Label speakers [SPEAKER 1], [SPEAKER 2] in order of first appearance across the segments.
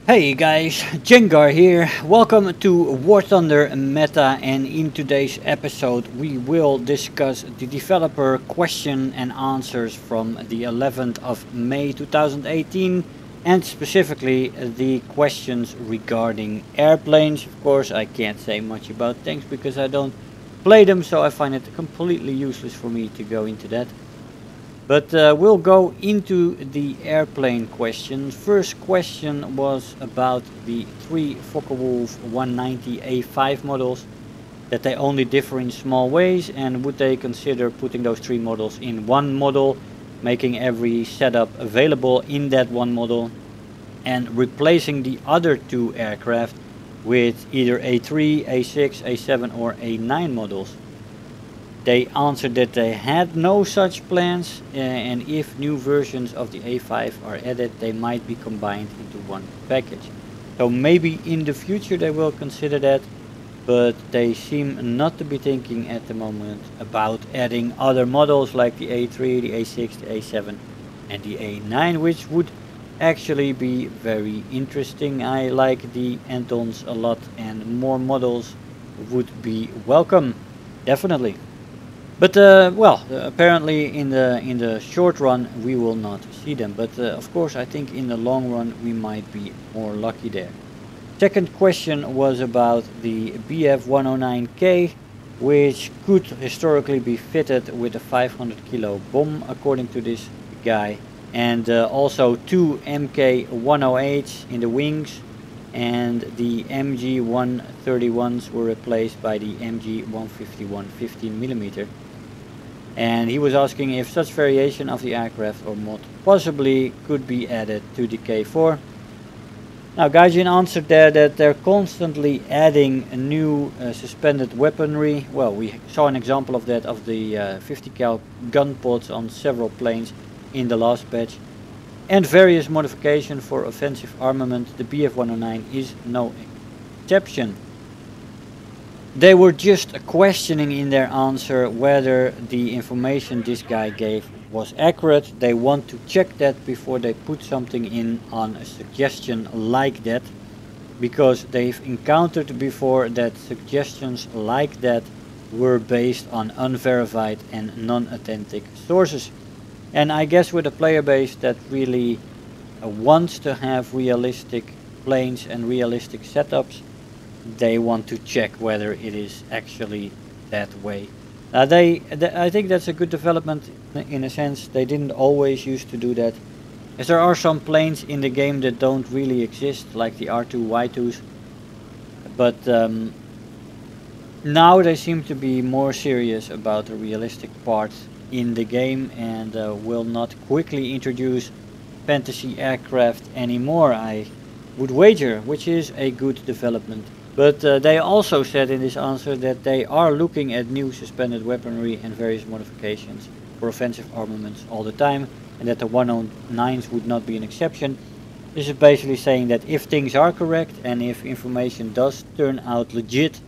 [SPEAKER 1] Hey guys, Jengar here. Welcome to War Thunder Meta, and in today's episode we will discuss the developer question and answers from the 11th of May 2018, and specifically the questions regarding airplanes. Of course, I can't say much about tanks because I don't play them, so I find it completely useless for me to go into that. But we'll go into the airplane question. First question was about the three Focke-Wulf 190 A5 models, that they only differ in small ways, and would they consider putting those three models in one model, making every setup available in that one model, and replacing the other two aircraft with either A3, A6, A7 or A9 models. They answered that they had no such plans, and if new versions of the A5 are added, they might be combined into one package. So maybe in the future they will consider that, but they seem not to be thinking at the moment about adding other models like the A3, the A6, the A7 and the A9, which would actually be very interesting. I like the Antons a lot, and more models would be welcome, definitely. But apparently in the short run we will not see them. But of course, I think in the long run we might be more lucky there. Second question was about the BF-109K, which could historically be fitted with a 500 kilo bomb, according to this guy, and also two MK-108s in the wings, and the MG-131s were replaced by the MG-151 15mm. And he was asking if such variation of the aircraft or mod possibly could be added to the K4. Now Gaijin answered there that they're constantly adding a new suspended weaponry. Well, we saw an example of that, of the 50 cal gun pods on several planes in the last patch, and various modifications for offensive armament. The BF-109 is no exception. They were just questioning in their answer whether the information this guy gave was accurate. They want to check that before they put something in on a suggestion like that, because they've encountered before that suggestions like that were based on unverified and non-authentic sources. And I guess with a player base that really wants to have realistic planes and realistic setups, they want to check whether it is actually that way. I think that's a good development in a sense. They didn't always used to do that, as there are some planes in the game that don't really exist, like the R2Y2s. But now they seem to be more serious about the realistic part in the game, and will not quickly introduce fantasy aircraft anymore, I would wager, which is a good development. But they also said in this answer that they are looking at new suspended weaponry and various modifications for offensive armaments all the time, and that the 109s would not be an exception. This is basically saying that if things are correct and if information does turn out legit,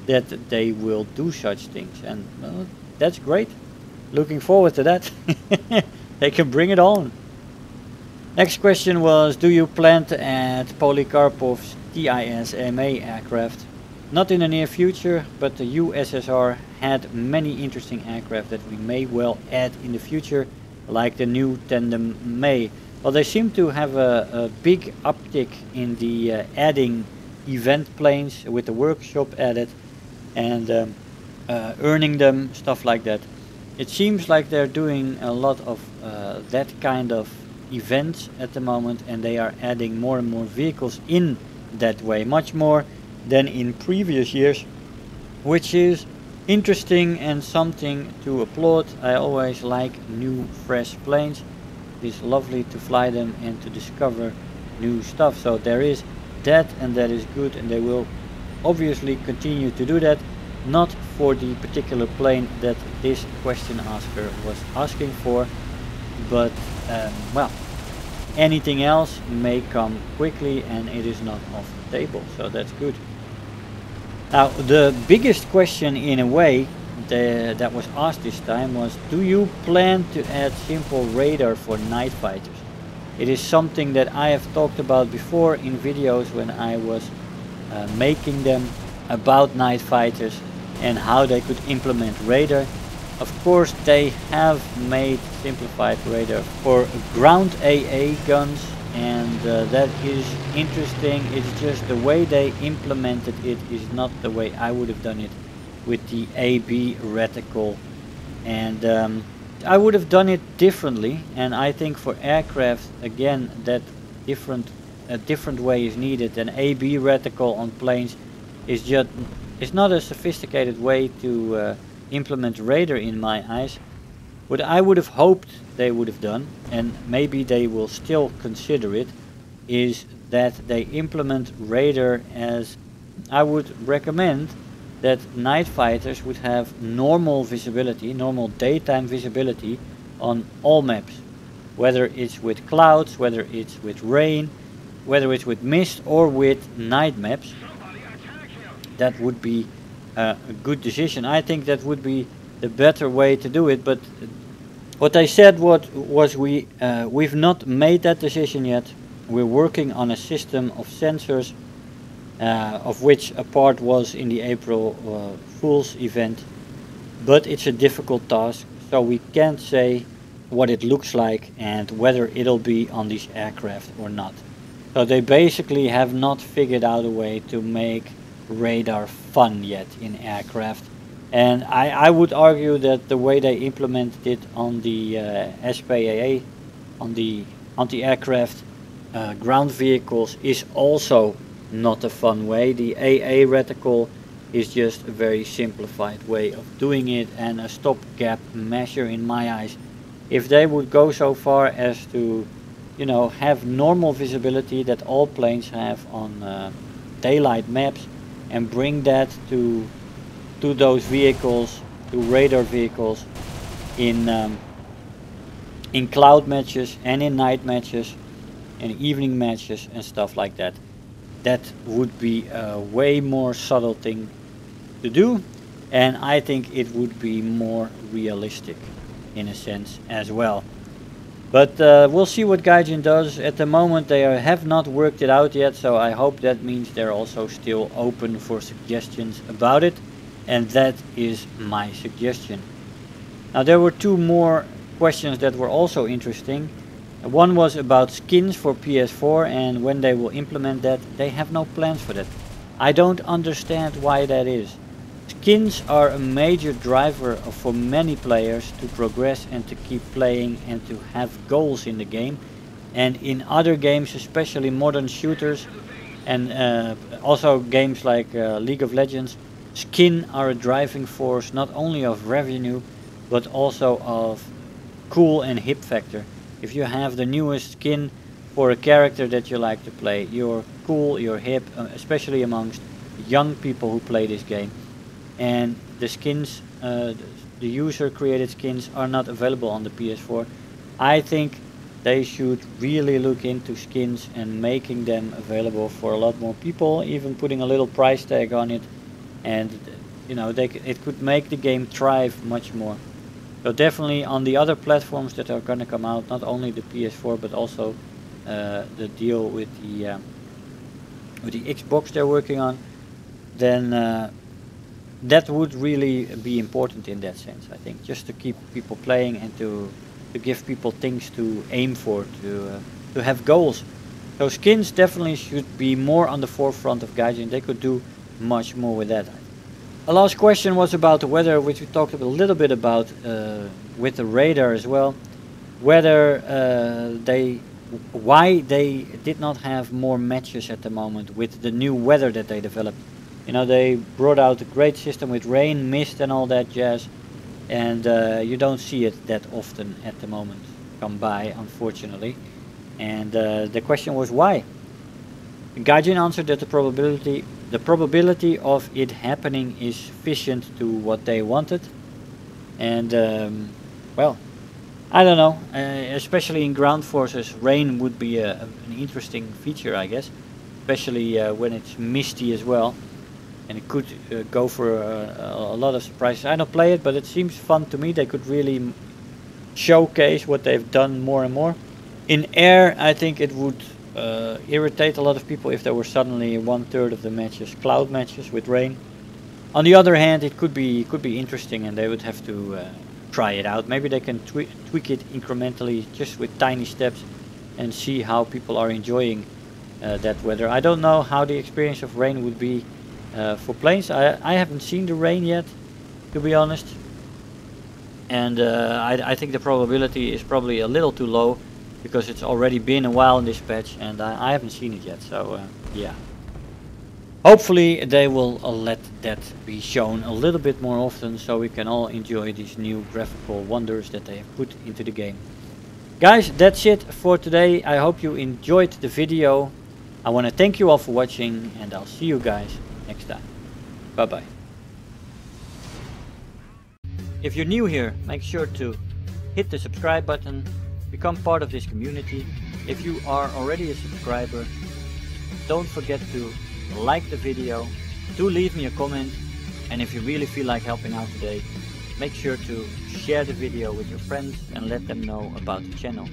[SPEAKER 1] that they will do such things, and well, that's great. Looking forward to that. They can bring it on. Next question was, do you plan to add Polikarpov's TIS-MA aircraft? Not in the near future, but the USSR had many interesting aircraft that we may well add in the future, like the new Tandem May. Well, they seem to have a big uptick in the adding event planes with the workshop added, and earning them, stuff like that. It seems like they're doing a lot of that kind of events at the moment, and they are adding more and more vehicles in that way, much more than in previous years, which is interesting and something to applaud. I always like new fresh planes. It's lovely to fly them and to discover new stuff. So there is that, and that is good, and they will obviously continue to do that. Not for the particular plane that this question asker was asking for, but well, anything else may come quickly and it is not off the table, so that's good. Now the biggest question in a way that was asked this time was, do you plan to add simple radar for night fighters? It is something that I have talked about before in videos when I was making them about night fighters and how they could implement radar. Of course, they have made simplified radar for ground AA guns, and that is interesting. It's just the way they implemented it is not the way I would have done it with the AB reticle, and I would have done it differently. And I think for aircraft, again, that a different way is needed. An AB reticle on planes is just not a sophisticated way to implement radar in my eyes. What I would have hoped they would have done, and maybe they will still consider it, is that they implement radar as I would recommend that night fighters would have normal visibility, normal daytime visibility on all maps. Whether it's with clouds, whether it's with rain, whether it's with mist or with night maps. That would be a good decision. I think that would be the better way to do it, but what I said was we've not made that decision yet. We're working on a system of sensors, of which a part was in the April Fool's event, but it's a difficult task, so we can't say what it looks like and whether it'll be on these aircraft or not. So they basically have not figured out a way to make radar fun yet in aircraft, and I would argue that the way they implemented it on the SPAA, on the anti-aircraft ground vehicles, is also not a fun way. The AA reticle is just a very simplified way of doing it and a stopgap measure in my eyes. If they would go so far as to, you know, have normal visibility that all planes have on daylight maps, and bring that to those vehicles, to radar vehicles, in cloud matches and in night matches and evening matches and stuff like that. That would be a way more subtle thing to do, and I think it would be more realistic in a sense as well. But we'll see what Gaijin does. At the moment they have not worked it out yet, so I hope that means they're also still open for suggestions about it, and that is my suggestion. Now there were two more questions that were also interesting. One was about skins for PS4 and when they will implement that. They have no plans for that. I don't understand why that is. Skins are a major driver for many players to progress and to keep playing and to have goals in the game. And in other games, especially modern shooters and also games like League of Legends, skins are a driving force not only of revenue but also of cool and hip factor. If you have the newest skin for a character that you like to play, you're cool, you're hip, especially amongst young people who play this game. And the skins, the user created skins, are not available on the PS4. I think they should really look into skins and making them available for a lot more people, even putting a little price tag on it, and you know, it could make the game thrive much more. So definitely on the other platforms that are going to come out, not only the PS4 but also the deal with the Xbox they're working on, then that would really be important in that sense, I think, just to keep people playing and to give people things to aim for, to have goals. So skins definitely should be more on the forefront of Gaijin. They could do much more with that. A last question was about the weather, which we talked a little bit about with the radar as well. Whether why they did not have more matches at the moment with the new weather that they developed. You know, they brought out a great system with rain, mist and all that jazz, and you don't see it that often at the moment come by, unfortunately. And the question was why. Gaijin answered that the probability of it happening is sufficient to what they wanted, and well, I don't know, especially in ground forces rain would be an interesting feature, I guess, especially when it's misty as well, and it could go for a lot of surprises. I don't play it, but it seems fun to me. They could really showcase what they've done more and more. In air, I think it would irritate a lot of people if there were suddenly 1/3 of the matches cloud matches with rain. On the other hand, it could be interesting, and they would have to try it out. Maybe they can tweak it incrementally, just with tiny steps, and see how people are enjoying that weather. I don't know how the experience of rain would be for planes. I haven't seen the rain yet, to be honest, and I think the probability is probably a little too low, because it's already been a while in this patch and I haven't seen it yet. So yeah, hopefully they will let that be shown a little bit more often, so we can all enjoy these new graphical wonders that they have put into the game. Guys, that's it for today. I hope you enjoyed the video. I want to thank you all for watching, and I'll see you guys next time. Bye bye. If you're new here, make sure to hit the subscribe button, become part of this community. If you are already a subscriber, don't forget to like the video, do leave me a comment, and if you really feel like helping out today, make sure to share the video with your friends and let them know about the channel.